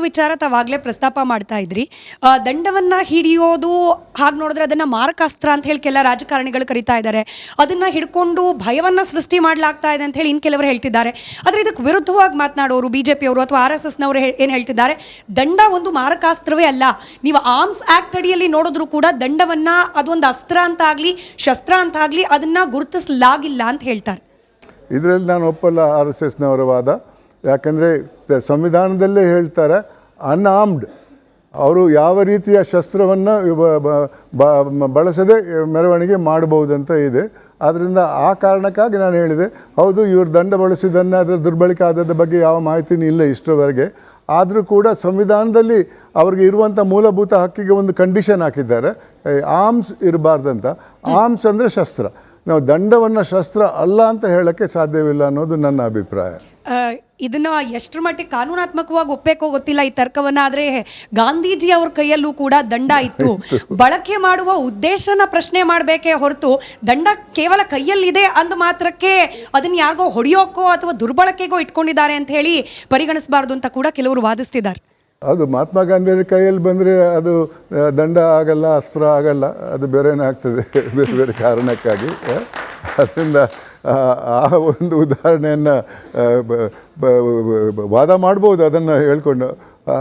ಇನ್ನೊಂದು ವಿಚಾರ ತಾವಾಗಲೇ ಪ್ರಸ್ತಾಪ ಮಾಡ್ತಾ ಇದ್ರಿ, ದಂಡವನ್ನು ಹಿಡಿಯೋದು ಹಾಗೆ ನೋಡಿದ್ರೆ ಅದನ್ನು ಮಾರಕಾಸ್ತ್ರ ಅಂತ ಹೇಳಿ ಕೆಲ ರಾಜಕಾರಣಿಗಳು ಕರೀತಾ ಇದ್ದಾರೆ, ಅದನ್ನು ಹಿಡ್ಕೊಂಡು ಭಯವನ್ನು ಸೃಷ್ಟಿ ಮಾಡಲಾಗ್ತಾ ಇದೆ ಅಂತ ಹೇಳಿ ಇನ್ನು ಕೆಲವರು ಹೇಳ್ತಿದ್ದಾರೆ. ಆದರೆ ಇದಕ್ಕೆ ವಿರುದ್ಧವಾಗಿ ಮಾತನಾಡೋರು BJP ಅವರು ಅಥವಾ RSSನವರು ಏನು ಹೇಳ್ತಿದ್ದಾರೆ, ದಂಡ ಒಂದು ಮಾರಕಾಸ್ತ್ರವೇ ಅಲ್ಲ, ನೀವು ಆರ್ಮ್ಸ್ ಆ್ಯಕ್ಟ್ ಅಡಿಯಲ್ಲಿ ನೋಡಿದ್ರು ಕೂಡ ದಂಡವನ್ನು ಅದೊಂದು ಅಸ್ತ್ರ ಅಂತ ಆಗಲಿ ಶಸ್ತ್ರ ಅಂತ ಆಗಲಿ ಅದನ್ನು ಗುರುತಿಸಲಾಗಿಲ್ಲ ಅಂತ ಹೇಳ್ತಾರೆ. ಇದರಲ್ಲಿ ನಾನು ಒಪ್ಪಲ್ಲ RSSನವರ ವಾದ. ಯಾಕಂದರೆ ಸಂವಿಧಾನದಲ್ಲೇ ಹೇಳ್ತಾರೆ ಅನ್ಆರ್ಮ್ಡ್ ಅವರು ಯಾವ ರೀತಿಯ ಶಸ್ತ್ರವನ್ನು ಬಳಸದೆ ಮೆರವಣಿಗೆ ಮಾಡಬಹುದಂತ ಇದೆ. ಆದ್ದರಿಂದ ಆ ಕಾರಣಕ್ಕಾಗಿ ನಾನು ಹೇಳಿದೆ, ಹೌದು ಇವರು ದಂಡ ಬಳಸಿದ್ದನ್ನು ಅದರ ದುರ್ಬಳಕೆ ಆದದ ಬಗ್ಗೆ ಯಾವ ಮಾಹಿತಿನೂ ಇಲ್ಲ ಇಷ್ಟರವರೆಗೆ. ಆದರೂ ಕೂಡ ಸಂವಿಧಾನದಲ್ಲಿ ಅವ್ರಿಗೆ ಇರುವಂಥ ಮೂಲಭೂತ ಹಕ್ಕಿಗೆ ಒಂದು ಕಂಡೀಷನ್ ಹಾಕಿದ್ದಾರೆ, ಆರ್ಮ್ಸ್ ಇರಬಾರ್ದಂತ. ಆರ್ಮ್ಸ್ ಅಂದರೆ ಶಸ್ತ್ರ, ನಾವು ದಂಡವನ್ನು ಶಸ್ತ್ರ ಅಲ್ಲ ಅಂತ ಹೇಳೋಕ್ಕೆ ಸಾಧ್ಯವಿಲ್ಲ ಅನ್ನೋದು ನನ್ನ ಅಭಿಪ್ರಾಯ. ಇದನ್ನು ಎಷ್ಟರ ಮಟ್ಟಿಗೆ ಕಾನೂನಾತ್ಮಕವಾಗಿ ಒಪ್ಪೇಕೋ ಗೊತ್ತಿಲ್ಲ ಈ ತರ್ಕವನ್ನು, ಆದರೆ ಗಾಂಧೀಜಿ ಅವ್ರ ಕೈಯಲ್ಲೂ ಕೂಡ ದಂಡ ಇತ್ತು. ಬಳಕೆ ಮಾಡುವ ಉದ್ದೇಶನ ಪ್ರಶ್ನೆ ಮಾಡಬೇಕೇ ಹೊರತು ದಂಡ ಕೇವಲ ಕೈಯಲ್ಲಿದೆ ಅಂದ ಮಾತ್ರಕ್ಕೆ ಅದನ್ನು ಯಾರಿಗೋ ಹೊಡೆಯೋಕ್ಕೋ ಅಥವಾ ದುರ್ಬಳಕೆಗೋ ಇಟ್ಕೊಂಡಿದ್ದಾರೆ ಅಂತ ಹೇಳಿ ಪರಿಗಣಿಸಬಾರ್ದು ಅಂತ ಕೂಡ ಕೆಲವರು ವಾದಿಸ್ತಿದ್ದಾರೆ. ಅದು ಮಹಾತ್ಮ ಗಾಂಧಿಯವರ ಕೈಯಲ್ಲಿ ಬಂದರೆ ಅದು ದಂಡ ಆಗಲ್ಲ, ಅಸ್ತ್ರ ಆಗಲ್ಲ, ಅದು ಬೇರೆನೇ ಆಗ್ತದೆ ಬೇರೆ ಬೇರೆ ಕಾರಣಕ್ಕಾಗಿ. ಅದರಿಂದ ಆ ಒಂದು ಉದಾಹರಣೆಯನ್ನು ವಾದ ಮಾಡ್ಬೋದು ಅದನ್ನು ಹೇಳ್ಕೊಂಡು.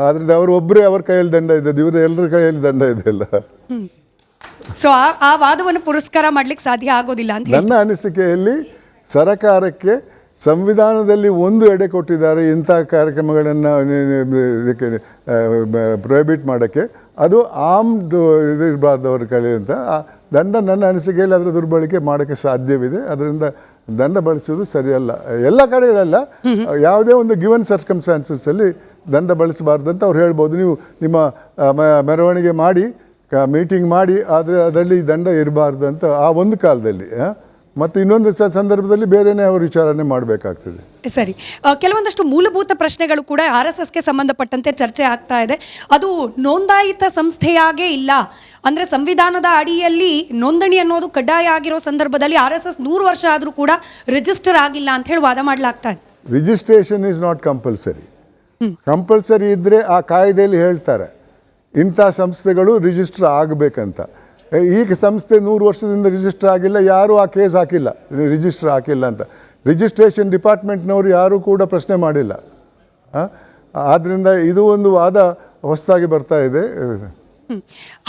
ಆದ್ದರಿಂದ ಅವರು ಒಬ್ಬರೇ ಅವ್ರ ಕೈಯಲ್ಲಿ ದಂಡ ಇದ್ದದ್ದು, ಇವರು ಎಲ್ಲರ ಕೈಯಲ್ಲಿ ದಂಡ ಇದೆಯಲ್ಲ. ಸೊ ಆ ವಾದವನ್ನು ಪುರಸ್ಕಾರ ಮಾಡ್ಲಿಕ್ಕೆ ಸಾಧ್ಯ ಆಗೋದಿಲ್ಲ ಅಂತ ನನ್ನ ಅನಿಸಿಕೆಯಲ್ಲಿ ಸರಕಾರಕ್ಕೆ ಸಂವಿಧಾನದಲ್ಲಿ ಒಂದು ಎಡೆ ಕೊಟ್ಟಿದ್ದಾರೆ ಇಂಥ ಕಾರ್ಯಕ್ರಮಗಳನ್ನು ಇದಕ್ಕೆ ಪ್ರೊಹಿಬಿಟ್ ಮಾಡೋಕ್ಕೆ, ಅದು ಆರ್ಮ್ಡ್ ಇದು ಇರಬಾರ್ದು ಅವ್ರ ಕೈಲಿ ಅಂತ. ದಂಡ ನನ್ನ ಅನಿಸಿಕೆಯಲ್ಲಿ ಅದರ ದುರ್ಬಳಕೆ ಮಾಡೋಕ್ಕೆ ಸಾಧ್ಯವಿದೆ. ಅದರಿಂದ ದಂಡ ಬಳಸುವುದು ಸರಿಯಲ್ಲ, ಎಲ್ಲ ಕಡೆ ಇರಲ್ಲ. ಯಾವುದೇ ಒಂದು ಗಿವನ್ ಸರ್ಕಮ್ಸ್ಟಾನ್ಸಸ್ಸಲ್ಲಿ ದಂಡ ಬಳಸಬಾರ್ದು ಅಂತ ಅವ್ರು ಹೇಳ್ಬೋದು. ನೀವು ನಿಮ್ಮ ಮೆರವಣಿಗೆ ಮಾಡಿ ಮೀಟಿಂಗ್ ಮಾಡಿ, ಆದರೆ ಅದರಲ್ಲಿ ದಂಡ ಇರಬಾರ್ದು ಅಂತ ಆ ಒಂದು ಕಾಲದಲ್ಲಿ. ಮತ್ತು ಇನ್ನೊಂದು ಸಂದರ್ಭದಲ್ಲಿ ಬೇರೆಯೇ ಅವರು ವಿಚಾರಣೆ ಮಾಡಬೇಕಾಗ್ತದೆ. ಸರಿ, ಕೆಲವೊಂದಷ್ಟು ಮೂಲಭೂತ ಪ್ರಶ್ನೆಗಳು ಕೂಡ RSSಗೆ ಸಂಬಂಧಪಟ್ಟಂತೆ ಚರ್ಚೆ ಆಗ್ತಾ ಇದೆ. ಅದು ನೋಂದಾಯಿತ ಸಂಸ್ಥೆಯಾಗೇ ಇಲ್ಲ, ಅಂದರೆ ಸಂವಿಧಾನದ ಅಡಿಯಲ್ಲಿ ನೋಂದಣಿ ಅನ್ನೋದು ಕಡ್ಡಾಯ ಆಗಿರೋ ಸಂದರ್ಭದಲ್ಲಿ RSS 100 ವರ್ಷ ಆದರೂ ಕೂಡ ರಿಜಿಸ್ಟರ್ ಆಗಿಲ್ಲ ಅಂತ ಹೇಳಿ ವಾದ ಮಾಡಲಾಗ್ತಾ ಇದೆ. Registration is not compulsory. Compulsory ಇದ್ದರೆ ಆ ಕಾಯ್ದೆಯಲ್ಲಿ ಹೇಳ್ತಾರೆ ಇಂಥ ಸಂಸ್ಥೆಗಳು ರಿಜಿಸ್ಟರ್ ಆಗಬೇಕಂತ. ಈಗ ಸಂಸ್ಥೆ 100 ವರ್ಷದಿಂದ ರಿಜಿಸ್ಟರ್ ಆಗಿಲ್ಲ, ಯಾರೂ ಆ ಕೇಸ್ ಹಾಕಿಲ್ಲ, ರಿಜಿಸ್ಟರ್ ಹಾಕಿಲ್ಲ ಅಂತ. ರಿಜಿಸ್ಟ್ರೇಷನ್ ಡಿಪಾರ್ಟ್ಮೆಂಟ್ನವರು ಯಾರೂ ಕೂಡ ಪ್ರಶ್ನೆ ಮಾಡಿಲ್ಲ. ಆದ್ದರಿಂದ ಇದು ಒಂದು ವಾದ ಹೊಸದಾಗಿ ಬರ್ತಾ ಇದೆ.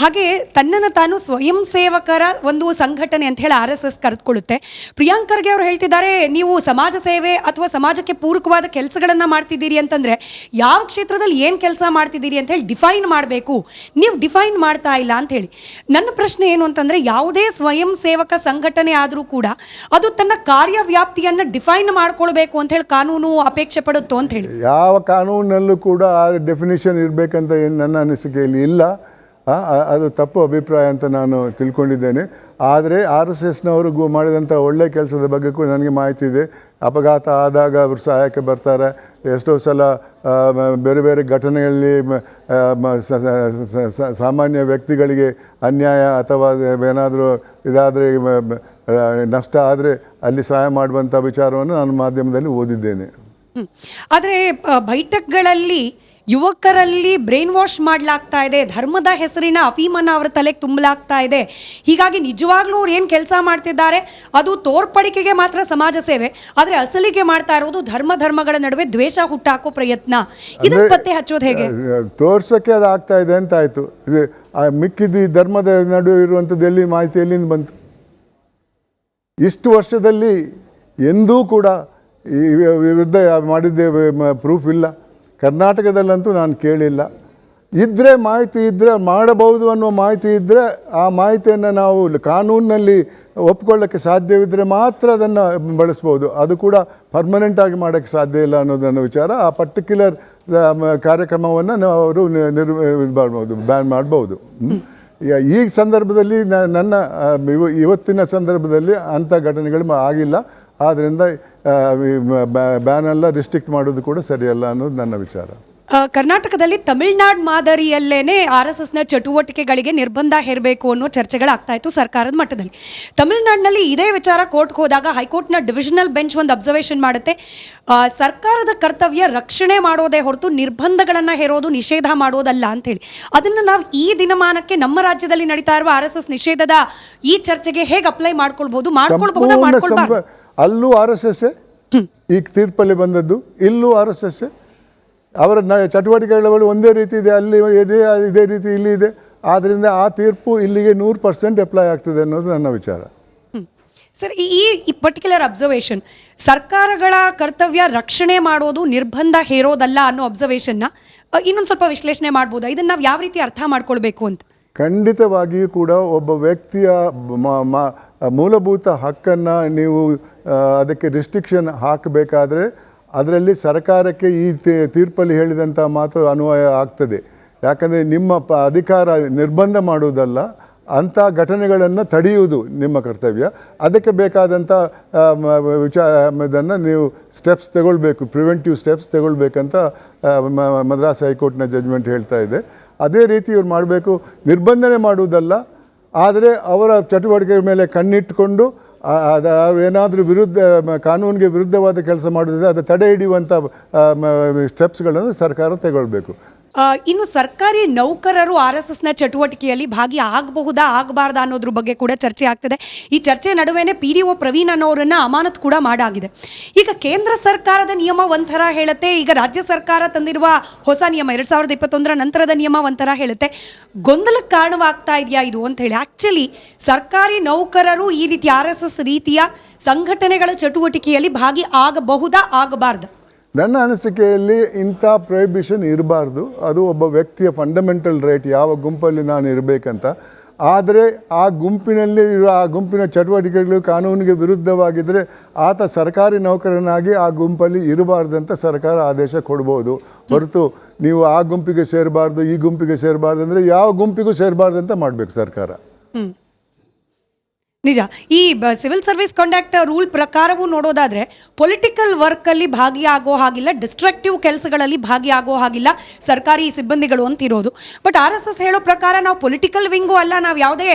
ಹಾಗೆ ತನ್ನನ್ನು ತಾನು ಸ್ವಯಂ ಸೇವಕರ ಒಂದು ಸಂಘಟನೆ ಅಂತ ಹೇಳಿ RSS ಕರೆದುಕೊಳ್ಳುತ್ತೆ. ಪ್ರಿಯಾಂಕ್ ಖರ್ಗೆ ಅವರು ಹೇಳ್ತಿದ್ದಾರೆ, ನೀವು ಸಮಾಜ ಸೇವೆ ಅಥವಾ ಸಮಾಜಕ್ಕೆ ಪೂರಕವಾದ ಕೆಲಸಗಳನ್ನು ಮಾಡ್ತಿದ್ದೀರಿ ಅಂತಂದರೆ ಯಾವ ಕ್ಷೇತ್ರದಲ್ಲಿ ಏನು ಕೆಲಸ ಮಾಡ್ತಿದ್ದೀರಿ ಅಂತ ಹೇಳಿ ಡಿಫೈನ್ ಮಾಡಬೇಕು, ನೀವು ಡಿಫೈನ್ ಮಾಡ್ತಾ ಇಲ್ಲ ಅಂತ ಹೇಳಿ. ನನ್ನ ಪ್ರಶ್ನೆ ಏನು ಅಂತಂದರೆ, ಯಾವುದೇ ಸ್ವಯಂ ಸೇವಕ ಸಂಘಟನೆ ಆದರೂ ಕೂಡ ಅದು ತನ್ನ ಕಾರ್ಯವ್ಯಾಪ್ತಿಯನ್ನು ಡಿಫೈನ್ ಮಾಡ್ಕೊಳ್ಬೇಕು ಅಂತ ಹೇಳಿ ಕಾನೂನು ಅಪೇಕ್ಷೆ ಪಡುತ್ತೋ ಅಂತ ಹೇಳಿ. ಯಾವ ಕಾನೂನಲ್ಲೂ ಕೂಡ ಆ ಡೆಫಿನಿಷನ್ ಇರಬೇಕಂತ ಏನು ನನ್ನ ಅನಿಸಿಕೆಯಲ್ಲಿ ಇಲ್ಲ. ಅದು ತಪ್ಪು ಅಭಿಪ್ರಾಯ ಅಂತ ನಾನು ತಿಳ್ಕೊಂಡಿದ್ದೇನೆ. ಆದರೆ RSSನವರು ಮಾಡಿದಂಥ ಒಳ್ಳೆಯ ಕೆಲಸದ ಬಗ್ಗೆ ಕೂಡ ನನಗೆ ಮಾಹಿತಿ ಇದೆ. ಅಪಘಾತ ಆದಾಗ ಅವರು ಸಹಾಯಕ್ಕೆ ಬರ್ತಾರೆ. ಎಷ್ಟೋ ಸಲ ಬೇರೆ ಬೇರೆ ಘಟನೆಯಲ್ಲಿ ಸಾಮಾನ್ಯ ವ್ಯಕ್ತಿಗಳಿಗೆ ಅನ್ಯಾಯ ಅಥವಾ ಏನಾದರೂ ಇದಾದರೆ ನಷ್ಟ ಆದರೆ ಅಲ್ಲಿ ಸಹಾಯ ಮಾಡುವಂಥ ವಿಚಾರವನ್ನು ನಾನು ಮಾಧ್ಯಮದಲ್ಲಿ ಓದಿದ್ದೇನೆ. ಆದರೆ ಬೈಠಕ್ಗಳಲ್ಲಿ ಯುವಕರಲ್ಲಿ ಬ್ರೈನ್ ವಾಶ್ ಮಾಡಲಾಗ್ತಾ ಇದೆ, ಧರ್ಮದ ಹೆಸರಿನ ಅಫೀಮನ್ನು ಅವರ ತಲೆಗೆ ತುಂಬಲಾಗ್ತಾ ಇದೆ. ಹೀಗಾಗಿ ನಿಜವಾಗ್ಲೂ ಅವ್ರು ಏನು ಕೆಲಸ ಮಾಡ್ತಿದ್ದಾರೆ ಅದು ತೋರ್ಪಡಿಕೆಗೆ ಮಾತ್ರ ಸಮಾಜ ಸೇವೆ, ಆದರೆ ಅಸಲಿಗೆ ಮಾಡ್ತಾ ಇರೋದು ಧರ್ಮಗಳ ನಡುವೆ ದ್ವೇಷ ಹುಟ್ಟಾಕೋ ಪ್ರಯತ್ನ. ಇದನ್ನು ಪತ್ತೆ ಹಚ್ಚೋದು ಹೇಗೆ? ತೋರ್ಸೋಕ್ಕೆ ಅದು ಆಗ್ತಾ ಇದೆ ಅಂತ ಆಯಿತು. ಇದು ಮಿಕ್ಕಿದ್ದು ಧರ್ಮದ ನಡುವೆ ಇರುವಂಥದ್ದು ಎಲ್ಲಿ ಮಾಹಿತಿ ಎಲ್ಲಿಂದ ಬಂತು? ಇಷ್ಟು ವರ್ಷದಲ್ಲಿ ಎಂದೂ ಕೂಡ ಈ ವಿರುದ್ಧ ಮಾಡಿದ್ದೇ ಪ್ರೂಫ್ ಇಲ್ಲ. ಕರ್ನಾಟಕದಲ್ಲಂತೂ ನಾನು ಕೇಳಿಲ್ಲ. ಇದ್ದರೆ ಮಾಹಿತಿ ಇದ್ದರೆ ಮಾಡಬಹುದು ಅನ್ನೋ ಮಾಹಿತಿ ಇದ್ದರೆ ಆ ಮಾಹಿತಿಯನ್ನು ನಾವು ಕಾನೂನಿನಲ್ಲಿ ಒಪ್ಕೊಳ್ಳೋಕ್ಕೆ ಸಾಧ್ಯವಿದ್ದರೆ ಮಾತ್ರ ಅದನ್ನು ಬಳಸ್ಬೋದು. ಅದು ಕೂಡ ಪರ್ಮನೆಂಟಾಗಿ ಮಾಡೋಕ್ಕೆ ಸಾಧ್ಯ ಇಲ್ಲ ಅನ್ನೋದನ್ನು ವಿಚಾರ. ಆ ಪರ್ಟಿಕ್ಯುಲರ್ ಕಾರ್ಯಕ್ರಮವನ್ನು ಅವರು ಬ್ಯಾನ್ ಮಾಡ್ಬೋದು. ಈ ಸಂದರ್ಭದಲ್ಲಿ ನನ್ನ ಇವತ್ತಿನ ಸಂದರ್ಭದಲ್ಲಿ ಅಂಥ ಘಟನೆಗಳು ಆಗಿಲ್ಲ. ಆದ್ದರಿಂದ ಬ್ಯಾನೆಲ್ಲ ರಿಸ್ಟ್ರಿಕ್ಟ್ ಮಾಡೋದು ಕೂಡ ಸರಿಯಲ್ಲ ಅನ್ನೋದು ನನ್ನ ವಿಚಾರ. ಕರ್ನಾಟಕದಲ್ಲಿ ತಮಿಳ್ನಾಡು ಮಾದರಿಯಲ್ಲೇನೆ RSSನ ಚಟುವಟಿಕೆಗಳಿಗೆ ನಿರ್ಬಂಧ ಹೇರಬೇಕು ಅನ್ನೋ ಚರ್ಚೆಗಳಾಗ್ತಾ ಇತ್ತು ಸರ್ಕಾರದ ಮಟ್ಟದಲ್ಲಿ. ತಮಿಳ್ನಾಡಿನಲ್ಲಿ ಇದೇ ವಿಚಾರ ಕೋರ್ಟ್ಗೆ ಹೋದಾಗ ಹೈಕೋರ್ಟ್ನ ಡಿವಿಷನಲ್ ಬೆಂಚ್ ಒಂದು ಅಬ್ಸರ್ವೇಷನ್ ಮಾಡುತ್ತೆ, ಸರ್ಕಾರದ ಕರ್ತವ್ಯ ರಕ್ಷಣೆ ಮಾಡೋದೇ ಹೊರತು ನಿರ್ಬಂಧಗಳನ್ನು ಹೇರೋದು ನಿಷೇಧ ಮಾಡೋದಲ್ಲ ಅಂತೇಳಿ. ಅದನ್ನು ನಾವು ಈ ದಿನಮಾನಕ್ಕೆ ನಮ್ಮ ರಾಜ್ಯದಲ್ಲಿ ನಡೀತಾ ಇರುವ RSS ನಿಷೇಧದ ಈ ಚರ್ಚೆಗೆ ಹೇಗೆ ಅಪ್ಲೈ ಮಾಡ್ಕೊಳ್ಬಹುದು, ಮಾಡ್ಕೊಳ್ಬಹುದು? ಅಲ್ಲೂ RSS ಈಗ ತೀರ್ಪಲ್ಲಿ ಬಂದದ್ದು, ಇಲ್ಲೂ RSS ಅವರ ಚಟುವಟಿಕೆಗಳು ಒಂದೇ ರೀತಿ ಇದೆ, ಅಲ್ಲಿ ಇದೆ, ಇದೇ ರೀತಿ ಇಲ್ಲಿ ಇದೆ. ಆದ್ದರಿಂದ ಆ ತೀರ್ಪು ಇಲ್ಲಿಗೆ 100% ಅಪ್ಲೈ ಆಗ್ತದೆ ಅನ್ನೋದು ನನ್ನ ವಿಚಾರ. ಸರ್, ಈ ಪರ್ಟಿಕ್ಯುಲರ್ ಅಬ್ಸರ್ವೇಷನ್ ಸರ್ಕಾರಗಳ ಕರ್ತವ್ಯ ರಕ್ಷಣೆ ಮಾಡೋದು ನಿರ್ಬಂಧ ಹೇರೋದಲ್ಲ ಅನ್ನೋ ಅಬ್ಸರ್ವೇಷನ್ನ ಇನ್ನೊಂದು ಸ್ವಲ್ಪ ವಿಶ್ಲೇಷಣೆ ಮಾಡ್ಬೋದಾ? ಇದನ್ನು ನಾವು ಯಾವ ರೀತಿ ಅರ್ಥ ಮಾಡ್ಕೊಳ್ಬೇಕು ಅಂತ? ಖಂಡಿತವಾಗಿಯೂ ಕೂಡ ಒಬ್ಬ ವ್ಯಕ್ತಿಯ ಮೂಲಭೂತ ಹಕ್ಕನ್ನು ನೀವು ಅದಕ್ಕೆ ರಿಸ್ಟ್ರಿಕ್ಷನ್ ಹಾಕಬೇಕಾದ್ರೆ ಅದರಲ್ಲಿ ಸರ್ಕಾರಕ್ಕೆ ಈ ತೀರ್ಪಲ್ಲಿ ಹೇಳಿದಂಥ ಮಾತು ಅನ್ವಯ ಆಗ್ತದೆ. ಯಾಕಂದರೆ ನಿಮ್ಮ ಅಧಿಕಾರ ನಿರ್ಬಂಧ ಮಾಡುವುದಲ್ಲ, ಅಂಥ ಘಟನೆಗಳನ್ನು ತಡೆಯುವುದು ನಿಮ್ಮ ಕರ್ತವ್ಯ. ಅದಕ್ಕೆ ಬೇಕಾದಂಥ ಇದನ್ನು ನೀವು ಸ್ಟೆಪ್ಸ್ ತಗೊಳ್ಬೇಕು, ಪ್ರಿವೆಂಟಿವ್ ಸ್ಟೆಪ್ಸ್ ತಗೊಳ್ಬೇಕಂತ ಮದ್ರಾಸ್ ಹೈಕೋರ್ಟ್ನ ಜಡ್ಜ್ಮೆಂಟ್ ಹೇಳ್ತಾ ಇದೆ. ಅದೇ ರೀತಿ ಇವ್ರು ಮಾಡಬೇಕು, ನಿರ್ಬಂಧನೆ ಮಾಡುವುದಲ್ಲ, ಆದರೆ ಅವರ ಚಟುವಟಿಕೆ ಮೇಲೆ ಕಣ್ಣಿಟ್ಟುಕೊಂಡು ಅವ್ರು ಏನಾದರೂ ಕಾನೂನಿಗೆ ವಿರುದ್ಧವಾದ ಕೆಲಸ ಮಾಡೋದಿದೆ ಅದು ತಡೆ ಹಿಡಿಯುವಂಥ ಸ್ಟೆಪ್ಸ್ಗಳನ್ನು ಸರ್ಕಾರ ತಗೊಳ್ಬೇಕು. ಇನ್ನು ಸರ್ಕಾರಿ ನೌಕರರು RSSನ ಚಟುವಟಿಕೆಯಲ್ಲಿ ಭಾಗಿ ಆಗಬಹುದಾ ಆಗಬಾರ್ದಾ ಅನ್ನೋದ್ರ ಬಗ್ಗೆ ಕೂಡ ಚರ್ಚೆ ಆಗ್ತದೆ. ಈ ಚರ್ಚೆ ನಡುವೆನೇ PDO ಪ್ರವೀಣ್ ಅನ್ನೋರನ್ನ ಅಮಾನತು ಕೂಡ ಮಾಡಾಗಿದೆ. ಈಗ ಕೇಂದ್ರ ಸರ್ಕಾರದ ನಿಯಮ ಒಂಥರ ಹೇಳುತ್ತೆ, ಈಗ ರಾಜ್ಯ ಸರ್ಕಾರ ತಂದಿರುವ ಹೊಸ ನಿಯಮ 2021 ನಂತರದ ನಿಯಮ ಒಂಥರ ಹೇಳುತ್ತೆ. ಗೊಂದಲಕ್ಕೆ ಕಾರಣವಾಗ್ತಾ ಇದೆಯಾ ಇದು ಅಂತ ಹೇಳಿ. ಆ್ಯಕ್ಚುಲಿ ಸರ್ಕಾರಿ ನೌಕರರು ಈ ರೀತಿ RSS ರೀತಿಯ ಸಂಘಟನೆಗಳ ಚಟುವಟಿಕೆಯಲ್ಲಿ ಭಾಗಿ ಆಗಬಹುದಾ ಆಗಬಾರ್ದು? ನನ್ನ ಅನಿಸಿಕೆಯಲ್ಲಿ ಇಂಥ ಪ್ರೊಹಿಬಿಷನ್ ಇರಬಾರ್ದು. ಅದು ಒಬ್ಬ ವ್ಯಕ್ತಿಯ ಫಂಡಮೆಂಟಲ್ ರೈಟ್, ಯಾವ ಗುಂಪಲ್ಲಿ ನಾನು ಇರಬೇಕಂತ. ಆದರೆ ಆ ಗುಂಪಿನಲ್ಲಿ ಇರೋ ಆ ಗುಂಪಿನ ಚಟುವಟಿಕೆಗಳು ಕಾನೂನಿಗೆ ವಿರುದ್ಧವಾಗಿದ್ದರೆ ಆತ ಸರ್ಕಾರಿ ನೌಕರನಾಗಿ ಆ ಗುಂಪಲ್ಲಿ ಇರಬಾರ್ದಂತ ಸರ್ಕಾರ ಆದೇಶ ಕೊಡ್ಬೋದು. ಹೊರತು ನೀವು ಆ ಗುಂಪಿಗೆ ಸೇರಬಾರ್ದು, ಈ ಗುಂಪಿಗೆ ಸೇರಬಾರ್ದು ಅಂದರೆ ಯಾವ ಗುಂಪಿಗೂ ಸೇರಬಾರ್ದಂತ ಮಾಡಬೇಕು ಸರ್ಕಾರ. ನಿಜ. ಈ ಸಿವಿಲ್ ಸರ್ವಿಸ್ ಕಾಂಡಕ್ಟ್ ರೂಲ್ ಪ್ರಕಾರವೂ ನೋಡೋದಾದರೆ ಪೊಲಿಟಿಕಲ್ ವರ್ಕಲ್ಲಿ ಭಾಗಿಯಾಗೋ ಹಾಗಿಲ್ಲ, ಡಿಸ್ಟ್ರಕ್ಟಿವ್ ಕೆಲಸಗಳಲ್ಲಿ ಭಾಗಿಯಾಗೋ ಹಾಗಿಲ್ಲ ಸರ್ಕಾರಿ ಸಿಬ್ಬಂದಿಗಳು ಅಂತಿರೋದು. ಬಟ್ RSS ಹೇಳೋ ಪ್ರಕಾರ ನಾವು ಪೊಲಿಟಿಕಲ್ ವಿಂಗು ಅಲ್ಲ, ನಾವು ಯಾವುದೇ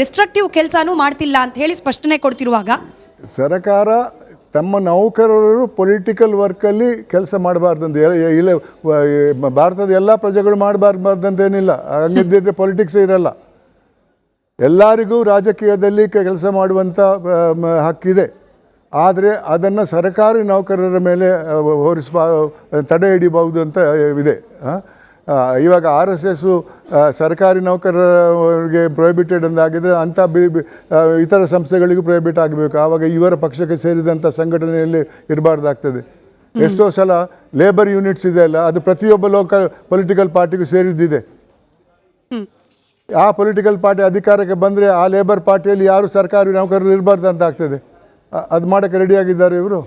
ಡಿಸ್ಟ್ರಕ್ಟಿವ್ ಕೆಲಸನೂ ಮಾಡ್ತಿಲ್ಲ ಅಂತ ಹೇಳಿ ಸ್ಪಷ್ಟನೆ ಕೊಡ್ತಿರುವಾಗ ಸರ್ಕಾರ ತಮ್ಮ ನೌಕರರು ಪೊಲಿಟಿಕಲ್ ವರ್ಕಲ್ಲಿ ಕೆಲಸ ಮಾಡಬಾರ್ದಂತ ಇಲ್ಲ, ಭಾರತದ ಎಲ್ಲ ಪ್ರಜೆಗಳು ಮಾಡಬಾರ್ದಂತೇನಿಲ್ಲ. ಹಂಗಿದ್ದಿದ್ರೆ ಪೊಲಿಟಿಕ್ಸ್ ಇರಲ್ಲ. ಎಲ್ಲರಿಗೂ ರಾಜಕೀಯದಲ್ಲಿ ಕೆಲಸ ಮಾಡುವಂಥ ಹಕ್ಕಿದೆ. ಆದರೆ ಅದನ್ನು ಸರ್ಕಾರಿ ನೌಕರರ ಮೇಲೆ ತಡೆ ಹಿಡಿಬಹುದು ಅಂತ ಇದೆ. ಇವಾಗ RSS ಸರ್ಕಾರಿ ನೌಕರರಿಗೆ ಪ್ರೊಹಿಬಿಟೆಡ್ ಅಂದಾಗಿದ್ದರೆ ಅಂಥ ಇತರ ಸಂಸ್ಥೆಗಳಿಗೂ ಪ್ರೊಹಿಬಿಟ್ ಆಗಬೇಕು. ಆವಾಗ ಇವರ ಪಕ್ಷಕ್ಕೆ ಸೇರಿದಂಥ ಸಂಘಟನೆಯಲ್ಲಿ ಇರಬಾರ್ದಾಗ್ತದೆ. ಎಷ್ಟೋ ಸಲ ಲೇಬರ್ ಯೂನಿಟ್ಸ್ ಇದೆ ಅಲ್ಲ, ಅದು ಪ್ರತಿಯೊಬ್ಬ ಪೊಲಿಟಿಕಲ್ ಪಾರ್ಟಿಗೂ ಸೇರಿದ್ದಿದೆ. ಆ ಪೊಲಿಟಿಕಲ್ ಪಾರ್ಟಿ ಅಧಿಕಾರಕ್ಕೆ ಬಂದರೆ ಆ ಲೇಬರ್ ಪಾರ್ಟಿಯಲ್ಲಿ ಯಾರು ಸರ್ಕಾರಿ ನೌಕರರು ಇರಬಾರ್ದು ಅಂತ ಆಗ್ತದೆ. ಅದು ಮಾಡೋಕ್ಕೆ ರೆಡಿಯಾಗಿದ್ದಾರೆ ಇವರು.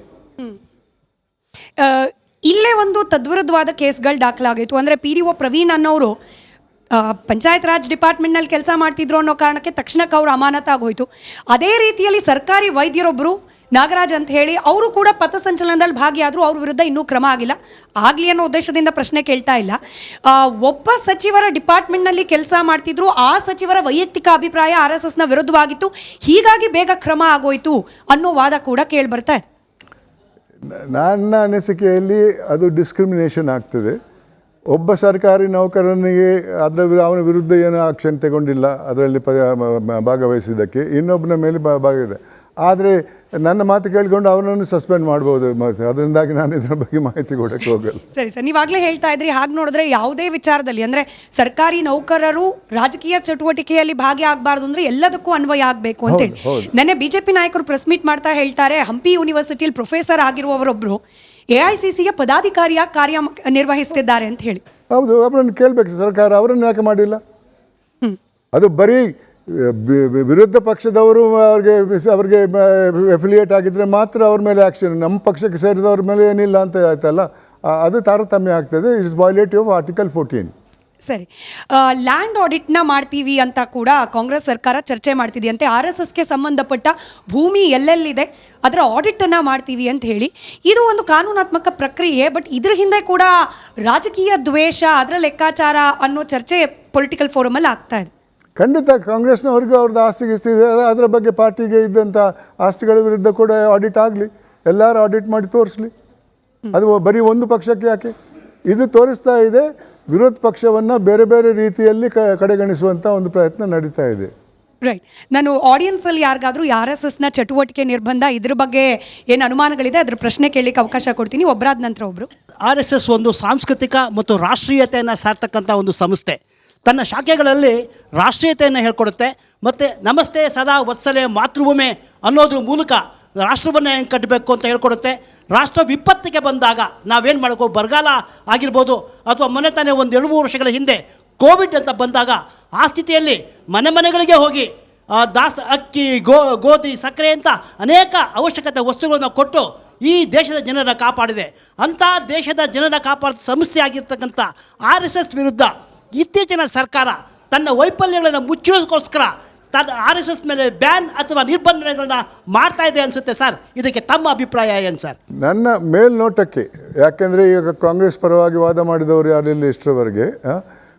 ಇಲ್ಲೇ ಒಂದು ತದ್ವಿರುದ್ಧವಾದ ಕೇಸ್ಗಳು ದಾಖಲಾಗಿತ್ತು. ಅಂದರೆ PDO ಪ್ರವೀಣ್ ಅನ್ನೋರು ಪಂಚಾಯತ್ ರಾಜ್ ಡಿಪಾರ್ಟ್ಮೆಂಟ್ನಲ್ಲಿ ಕೆಲಸ ಮಾಡ್ತಿದ್ರು ಅನ್ನೋ ಕಾರಣಕ್ಕೆ ತಕ್ಷಣಕ್ಕೆ ಅವರು ಅಮಾನತಾಗೋಯ್ತು. ಅದೇ ರೀತಿಯಲ್ಲಿ ಸರ್ಕಾರಿ ವೈದ್ಯರೊಬ್ಬರು ನಾಗರಾಜ್ ಅಂತ ಹೇಳಿ ಅವರು ಕೂಡ ಪಥಸಂಚಲನದಲ್ಲಿ ಭಾಗಿಯಾದರು, ಅವ್ರ ವಿರುದ್ಧ ಇನ್ನೂ ಕ್ರಮ ಆಗಿಲ್ಲ. ಆಗಲಿ ಅನ್ನೋ ಉದ್ದೇಶದಿಂದ ಪ್ರಶ್ನೆ ಕೇಳ್ತಾ ಇಲ್ಲ. ಒಬ್ಬ ಸಚಿವರ ಡಿಪಾರ್ಟ್ಮೆಂಟ್ನಲ್ಲಿ ಕೆಲಸ ಮಾಡ್ತಿದ್ರು, ಆ ಸಚಿವರ ವೈಯಕ್ತಿಕ ಅಭಿಪ್ರಾಯ RSSನ ವಿರುದ್ಧವಾಗಿತ್ತು, ಹೀಗಾಗಿ ಬೇಗ ಕ್ರಮ ಆಗೋಯ್ತು ಅನ್ನೋ ವಾದ ಕೂಡ ಕೇಳಿಬರ್ತಾ ಇದೆ. ನನ್ನ ಅನಿಸಿಕೆಯಲ್ಲಿ ಅದು ಡಿಸ್ಕ್ರಿಮಿನೇಷನ್ ಆಗ್ತದೆ. ಒಬ್ಬ ಸರ್ಕಾರಿ ನೌಕರನಿಗೆ ಅವನ ವಿರುದ್ಧ ಏನೋ ಆಕ್ಷನ್ ತಗೊಂಡಿಲ್ಲ ಅದರಲ್ಲಿ ಭಾಗವಹಿಸಿದ್ದಕ್ಕೆ, ಇನ್ನೊಬ್ಬನ ಮೇಲೆ ಭಾಗವಿದೆ. ಆದರೆ ನನ್ನ ಮಾತು ಕೇಳಿಕೊಂಡು ಅವನನ್ನು ಸಸ್ಪೆಂಡ್ ಮಾಡ್ಬೋದು. ಅದರಿಂದಾಗಿ ನಾನು ಇದರ ಬಗ್ಗೆ ಮಾಹಿತಿ ಕೊಡೋಕ್ಕೆ ಹೋಗಲ್ಲ. ಸರಿ ಸರ್, ನೀವಾಗಲೇ ಹೇಳ್ತಾ ಇದ್ರಿ, ಹಾಗೆ ನೋಡಿದ್ರೆ ಯಾವುದೇ ವಿಚಾರದಲ್ಲಿ ಅಂದರೆ ಸರ್ಕಾರಿ ನೌಕರರು ರಾಜಕೀಯ ಚಟುವಟಿಕೆಯಲ್ಲಿ ಭಾಗಿಯಾಗಬಾರ್ದು ಅಂದರೆ ಎಲ್ಲದಕ್ಕೂ ಅನ್ವಯ ಆಗಬೇಕು ಅಂತೇಳಿ. ನೆನ್ನೆ BJP ನಾಯಕರು ಪ್ರೆಸ್ ಮೀಟ್ ಮಾಡ್ತಾ ಹೇಳ್ತಾರೆ, ಹಂಪಿ ಯೂನಿವರ್ಸಿಟಿಯಲ್ಲಿ ಪ್ರೊಫೆಸರ್ ಆಗಿರುವವರೊಬ್ಬರು AICCಯ ಪದಾಧಿಕಾರಿಯಾಗಿ ಕಾರ್ಯ ನಿರ್ವಹಿಸ್ತಿದ್ದಾರೆ ಅಂತ ಹೇಳಿ. ಹೌದು, ಅವರನ್ನು ಕೇಳಬೇಕು ಸರ್ಕಾರ, ಅವರನ್ನು ಯಾಕೆ ಮಾಡಿಲ್ಲ? ಅದು ಬರೀ ವಿರುದ್ಧ ಪಕ್ಷದವರು ಅವ್ರಿಗೆ ಎಫಿಲಿಯೇಟ್ ಆಗಿದ್ದರೆ ಮಾತ್ರ ಅವ್ರ ಮೇಲೆ ಆ್ಯಕ್ಷನ್, ನಮ್ಮ ಪಕ್ಷಕ್ಕೆ ಸೇರಿದವ್ರ ಮೇಲೆ ಏನಿಲ್ಲ ಅಂತ ಆಯ್ತಲ್ಲ, ಅದು ತಾರತಮ್ಯ ಆಗ್ತದೆ. It's violative of article 14. ಸರಿ, ಲ್ಯಾಂಡ್ ಆಡಿಟ್ನ ಮಾಡ್ತೀವಿ ಅಂತ ಕೂಡ ಕಾಂಗ್ರೆಸ್ ಸರ್ಕಾರ ಚರ್ಚೆ ಮಾಡ್ತಿದೆಯಂತೆ. RSSಗೆ ಸಂಬಂಧಪಟ್ಟ ಭೂಮಿ ಎಲ್ಲೆಲ್ಲಿದೆ ಅದರ ಆಡಿಟನ್ನು ಮಾಡ್ತೀವಿ ಅಂತ ಹೇಳಿ. ಇದು ಒಂದು ಕಾನೂನಾತ್ಮಕ ಪ್ರಕ್ರಿಯೆ, ಬಟ್ ಇದ್ರ ಹಿಂದೆ ಕೂಡ ರಾಜಕೀಯ ದ್ವೇಷ, ಅದರ ಲೆಕ್ಕಾಚಾರ ಅನ್ನೋ ಚರ್ಚೆ ಪೊಲಿಟಿಕಲ್ ಫೋರಮಲ್ಲಿ ಆಗ್ತಾ ಇದೆ. ಖಂಡಿತ ಕಾಂಗ್ರೆಸ್ನವ್ರಿಗೂ ಅವ್ರದ್ದು ಆಸ್ತಿ ಗಿಸ್ತಿ ಇದೆ, ಅದರ ಬಗ್ಗೆ ಪಾರ್ಟಿಗೆ ಇದ್ದಂಥ ಆಸ್ತಿಗಳ ವಿರುದ್ಧ ಕೂಡ ಆಡಿಟ್ ಆಗಲಿ, ಎಲ್ಲರೂ ಆಡಿಟ್ ಮಾಡಿ ತೋರಿಸ್ಲಿ. ಅದು ಬರೀ ಒಂದು ಪಕ್ಷಕ್ಕೆ ಯಾಕೆ? ಇದು ತೋರಿಸ್ತಾ ಇದೆ ವಿರೋಧ ಪಕ್ಷವನ್ನು ಬೇರೆ ಬೇರೆ ರೀತಿಯಲ್ಲಿ ಕಡೆಗಣಿಸುವಂಥ ಒಂದು ಪ್ರಯತ್ನ ನಡೀತಾ ಇದೆ. ರೈಟ್. ನಾನು ಆಡಿಯನ್ಸಲ್ಲಿ ಯಾರಿಗಾದರೂ RSSನ ಚಟುವಟಿಕೆ ನಿರ್ಬಂಧ ಇದ್ರ ಬಗ್ಗೆ ಏನು ಅನುಮಾನಗಳಿದೆ ಅದ್ರ ಪ್ರಶ್ನೆ ಕೇಳಲಿಕ್ಕೆ ಅವಕಾಶ ಕೊಡ್ತೀನಿ. ಒಬ್ಬರಾದ ನಂತರ ಒಬ್ಬರು. RSS ಒಂದು ಸಾಂಸ್ಕೃತಿಕ ಮತ್ತು ರಾಷ್ಟ್ರೀಯತೆಯನ್ನು ಸಾರ್ತಕ್ಕಂಥ ಒಂದು ಸಂಸ್ಥೆ. ತನ್ನ ಶಾಖೆಗಳಲ್ಲಿ ರಾಷ್ಟ್ರೀಯತೆಯನ್ನು ಹೇಳ್ಕೊಡುತ್ತೆ ಮತ್ತು ನಮಸ್ತೆ ಸದಾ ವತ್ಸಲೆ ಮಾತೃಭೂಮಿ ಅನ್ನೋದ್ರ ಮೂಲಕ ರಾಷ್ಟ್ರವನ್ನು ಹೆಂಗೆ ಕಟ್ಟಬೇಕು ಅಂತ ಹೇಳ್ಕೊಡುತ್ತೆ. ರಾಷ್ಟ್ರ ವಿಪತ್ತಿಗೆ ಬಂದಾಗ ನಾವೇನು ಮಾಡಬೇಕು, ಬರಗಾಲ ಆಗಿರ್ಬೋದು ಅಥವಾ ಮೊನ್ನೆ ತಾನೇ ಒಂದು 2-3 ವರ್ಷಗಳ ಹಿಂದೆ ಕೋವಿಡ್ ಅಂತ ಬಂದಾಗ ಆ ಸ್ಥಿತಿಯಲ್ಲಿ ಮನೆಗಳಿಗೆ ಹೋಗಿ ಅಕ್ಕಿ, ಗೋಧಿ, ಸಕ್ಕರೆ ಅಂತ ಅನೇಕ ಅವಶ್ಯಕತೆ ವಸ್ತುಗಳನ್ನು ಕೊಟ್ಟು ಈ ದೇಶದ ಜನರ ಕಾಪಾಡಿದೆ. ಅಂಥ ದೇಶದ ಜನರ ಕಾಪಾಡಿದ ಸಂಸ್ಥೆ ಆಗಿರ್ತಕ್ಕಂಥ RSS ವಿರುದ್ಧ ಇತ್ತೀಚಿನ ಸರ್ಕಾರ ತನ್ನ ವೈಫಲ್ಯಗಳನ್ನು ಮುಚ್ಚೋದಕ್ಕೋಸ್ಕರ ತನ್ನ RSS ಮೇಲೆ ಬ್ಯಾನ್ ಅಥವಾ ನಿರ್ಬಂಧಗಳನ್ನ ಮಾಡ್ತಾ ಇದೆ ಅನಿಸುತ್ತೆ ಸರ್. ಇದಕ್ಕೆ ತಮ್ಮ ಅಭಿಪ್ರಾಯ ಏನು ಸರ್? ನನ್ನ ಮೇಲ್ನೋಟಕ್ಕೆ, ಯಾಕೆಂದರೆ ಈಗ ಕಾಂಗ್ರೆಸ್ ಪರವಾಗಿ ವಾದ ಮಾಡಿದವರು ಯಾರಿಲ್ಲ ಇಷ್ಟರವರೆಗೆ,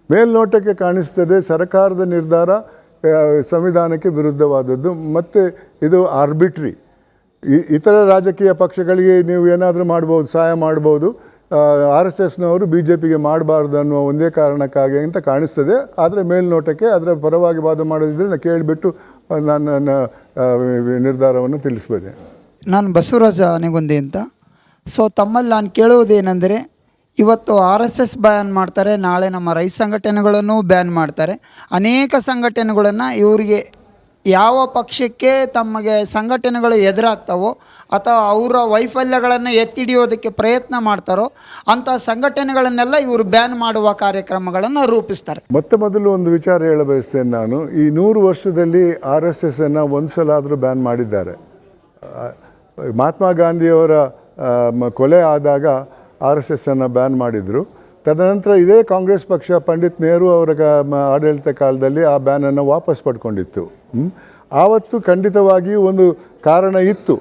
ಮೇಲ್ನೋಟಕ್ಕೆ ಕಾಣಿಸ್ತದೆ ಸರ್ಕಾರದ ನಿರ್ಧಾರ ಸಂವಿಧಾನಕ್ಕೆ ವಿರುದ್ಧವಾದದ್ದು ಮತ್ತು ಇದು ಆರ್ಬಿಟ್ರಿ. ಇತರ ರಾಜಕೀಯ ಪಕ್ಷಗಳಿಗೆ ನೀವು ಏನಾದರೂ ಮಾಡ್ಬೋದು, ಸಹಾಯ ಮಾಡ್ಬೋದು, RSSನವರು BJPಗೆ ಮಾಡಬಾರ್ದು ಅನ್ನುವ ಒಂದೇ ಕಾರಣಕ್ಕಾಗಿ ಅಂತ ಕಾಣಿಸ್ತದೆ. ಆದರೆ ಮೇಲ್ನೋಟಕ್ಕೆ ಅದರ ಪರವಾಗಿ ವಾದ ಮಾಡೋದಿದ್ರೆ ನಾನು ಕೇಳಿಬಿಟ್ಟು ನನ್ನ ನಿರ್ಧಾರವನ್ನು ತಿಳಿಸ್ಬೋದೆ. ನಾನು ಬಸವರಾಜ ಆನೆಗೊಂದಿ ಅಂತ. ಸೊ ತಮ್ಮಲ್ಲಿ ನಾನು ಕೇಳುವುದೇನೆಂದರೆ, ಇವತ್ತು RSS ಬ್ಯಾನ್ ಮಾಡ್ತಾರೆ, ನಾಳೆ ನಮ್ಮ ರೈತ ಸಂಘಟನೆಗಳನ್ನು ಬ್ಯಾನ್ ಮಾಡ್ತಾರೆ. ಅನೇಕ ಸಂಘಟನೆಗಳನ್ನು ಇವರಿಗೆ ಯಾವ ಪಕ್ಷಕ್ಕೆ ತಮಗೆ ಸಂಘಟನೆಗಳು ಎದುರಾಗ್ತಾವೋ ಅಥವಾ ಅವರ ವೈಫಲ್ಯಗಳನ್ನು ಎತ್ತಿಡಿಯೋದಕ್ಕೆ ಪ್ರಯತ್ನ ಮಾಡ್ತಾರೋ ಅಂಥ ಸಂಘಟನೆಗಳನ್ನೆಲ್ಲ ಇವರು ಬ್ಯಾನ್ ಮಾಡುವ ಕಾರ್ಯಕ್ರಮಗಳನ್ನು ರೂಪಿಸ್ತಾರೆ. ಮೊದಲು ಒಂದು ವಿಚಾರ ಹೇಳ ಬಯಸ್ತೇನೆ ನಾನು. ಈ 100 ವರ್ಷದಲ್ಲಿ RSSನ್ನು ಒಂದು ಸಲ ಆದರೂ ಬ್ಯಾನ್ ಮಾಡಿದ್ದಾರೆ. ಮಹಾತ್ಮ ಗಾಂಧಿಯವರ ಕೊಲೆ ಆದಾಗ RSSನ್ನು ಬ್ಯಾನ್ ಮಾಡಿದರು. ತದನಂತರ ಇದೇ ಕಾಂಗ್ರೆಸ್ ಪಕ್ಷ ಪಂಡಿತ್ ನೆಹರು ಅವರ ಆಡಳಿತ ಕಾಲದಲ್ಲಿ ಆ ಬ್ಯಾನನ್ನು ವಾಪಸ್ ಪಡ್ಕೊಂಡಿತ್ತು. ಆವತ್ತು ಖಂಡಿತವಾಗಿಯೂ ಒಂದು ಕಾರಣ ಇತ್ತು.